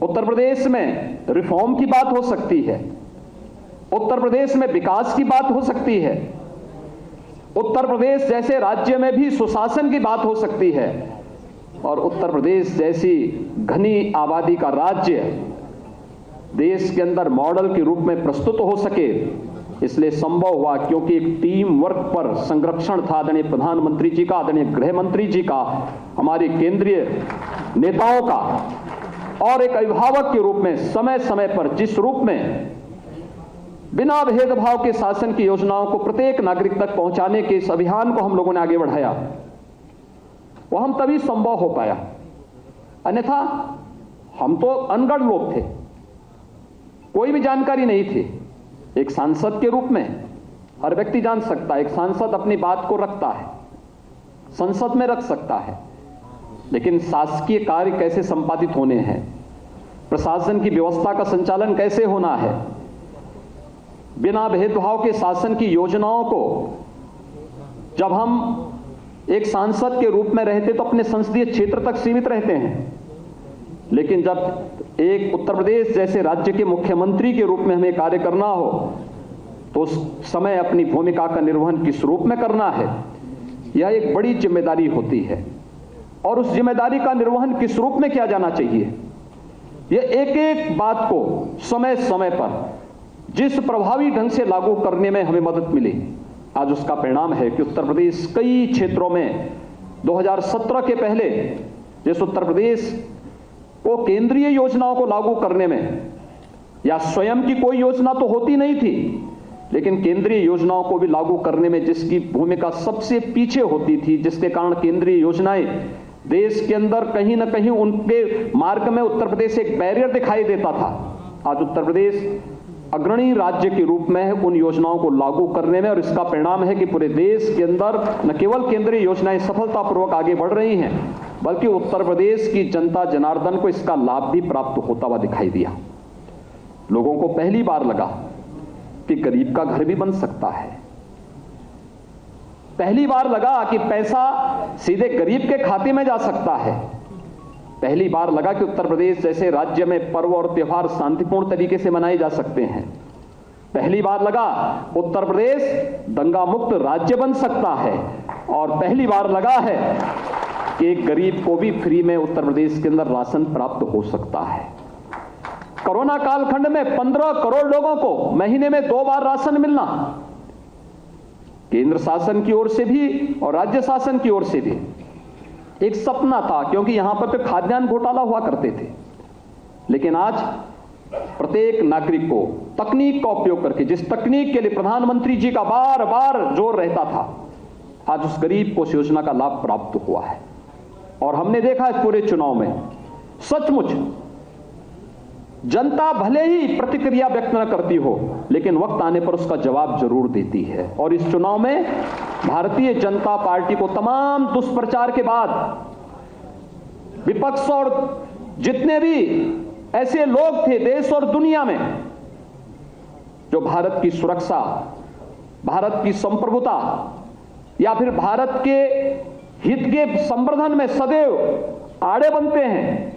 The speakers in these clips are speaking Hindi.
उत्तर प्रदेश में रिफॉर्म की बात हो सकती है, उत्तर प्रदेश में विकास की बात हो सकती है, उत्तर प्रदेश जैसे राज्य में भी सुशासन की बात हो सकती है और उत्तर प्रदेश जैसी घनी आबादी का राज्य देश के अंदर मॉडल के रूप में प्रस्तुत हो सके, इसलिए संभव हुआ क्योंकि एक टीम वर्क पर संरक्षण था आदरणीय प्रधानमंत्री जी का, आदरणीय गृह मंत्री जी का, हमारे केंद्रीय नेताओं का, और एक अभिभावक के रूप में समय समय पर जिस रूप में बिना भेदभाव के शासन की योजनाओं को प्रत्येक नागरिक तक पहुंचाने के इस अभियान को हम लोगों ने आगे बढ़ाया, वो हम तभी संभव हो पाया। अन्यथा हम तो अनगढ़ लोग थे, कोई भी जानकारी नहीं थी। एक सांसद के रूप में हर व्यक्ति जान सकता है, एक सांसद अपनी बात को रखता है, संसद में रख सकता है, लेकिन शासकीय कार्य कैसे संपादित होने हैं, प्रशासन की व्यवस्था का संचालन कैसे होना है, बिना भेदभाव के शासन की योजनाओं को जब हम एक सांसद के रूप में रहते तो अपने संसदीय क्षेत्र तक सीमित रहते हैं, लेकिन जब एक उत्तर प्रदेश जैसे राज्य के मुख्यमंत्री के रूप में हमें कार्य करना हो तो उस समय अपनी भूमिका का निर्वहन किस रूप में करना है, यह एक बड़ी जिम्मेदारी होती है। और उस जिम्मेदारी का निर्वहन किस रूप में किया जाना चाहिए, यह एक एक बात को समय समय पर जिस प्रभावी ढंग से लागू करने में हमें मदद मिली, आज उसका परिणाम है कि उत्तर प्रदेश कई क्षेत्रों में 2017 के पहले जिस उत्तर प्रदेश को केंद्रीय योजनाओं को लागू करने में या स्वयं की कोई योजना तो होती नहीं थी, लेकिन केंद्रीय योजनाओं को भी लागू करने में जिसकी भूमिका सबसे पीछे होती थी, जिसके कारण केंद्रीय योजनाएं देश के अंदर कहीं ना कहीं उनके मार्ग में उत्तर प्रदेश एक बैरियर दिखाई देता था, आज उत्तर प्रदेश अग्रणी राज्य के रूप में उन योजनाओं को लागू करने में, और इसका परिणाम है कि पूरे देश के अंदर न केवल केंद्रीय योजनाएं सफलतापूर्वक आगे बढ़ रही हैं, बल्कि उत्तर प्रदेश की जनता जनार्दन को इसका लाभ भी प्राप्त होता हुआ दिखाई दिया। लोगों को पहली बार लगा कि गरीब का घर भी बन सकता है, पहली बार लगा कि पैसा सीधे गरीब के खाते में जा सकता है, पहली बार लगा कि उत्तर प्रदेश जैसे राज्य में पर्व और त्योहार शांतिपूर्ण तरीके से मनाए जा सकते हैं, पहली बार लगा उत्तर प्रदेश दंगा मुक्त राज्य बन सकता है, और पहली बार लगा है कि एक गरीब को भी फ्री में उत्तर प्रदेश के अंदर राशन प्राप्त हो सकता है। कोरोना कालखंड में 15 करोड़ लोगों को महीने में 2 बार राशन मिलना, केंद्र शासन की ओर से भी और राज्य शासन की ओर से भी एक सपना था, क्योंकि यहां पर तो खाद्यान्न घोटाला हुआ करते थे, लेकिन आज प्रत्येक नागरिक को तकनीक का उपयोग करके, जिस तकनीक के लिए प्रधानमंत्री जी का बार बार जोर रहता था, आज उस गरीब को उस योजना का लाभ प्राप्त हुआ है। और हमने देखा है पूरे चुनाव में सचमुच जनता भले ही प्रतिक्रिया व्यक्त न करती हो, लेकिन वक्त आने पर उसका जवाब जरूर देती है। और इस चुनाव में भारतीय जनता पार्टी को तमाम दुष्प्रचार के बाद विपक्ष और जितने भी ऐसे लोग थे देश और दुनिया में जो भारत की सुरक्षा, भारत की संप्रभुता या फिर भारत के हित के संवर्धन में सदैव आड़े बनते हैं,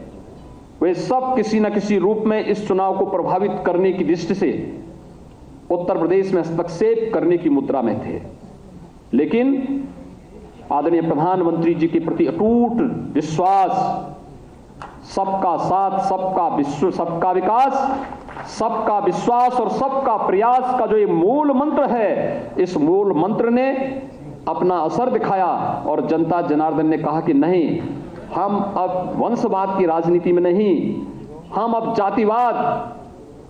वे सब किसी न किसी रूप में इस चुनाव को प्रभावित करने की दृष्टि से उत्तर प्रदेश में हस्तक्षेप करने की मुद्रा में थे। लेकिन आदरणीय प्रधानमंत्री जी के प्रति अटूट विश्वास, सबका साथ, सबका विश्व, सबका विकास, सबका विश्वास और सबका प्रयास का जो ये मूल मंत्र है, इस मूल मंत्र ने अपना असर दिखाया और जनता जनार्दन ने कहा कि नहीं, हम अब वंशवाद की राजनीति में नहीं, हम अब जातिवाद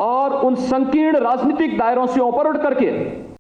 और उन संकीर्ण राजनीतिक दायरों से ऊपर उठ करके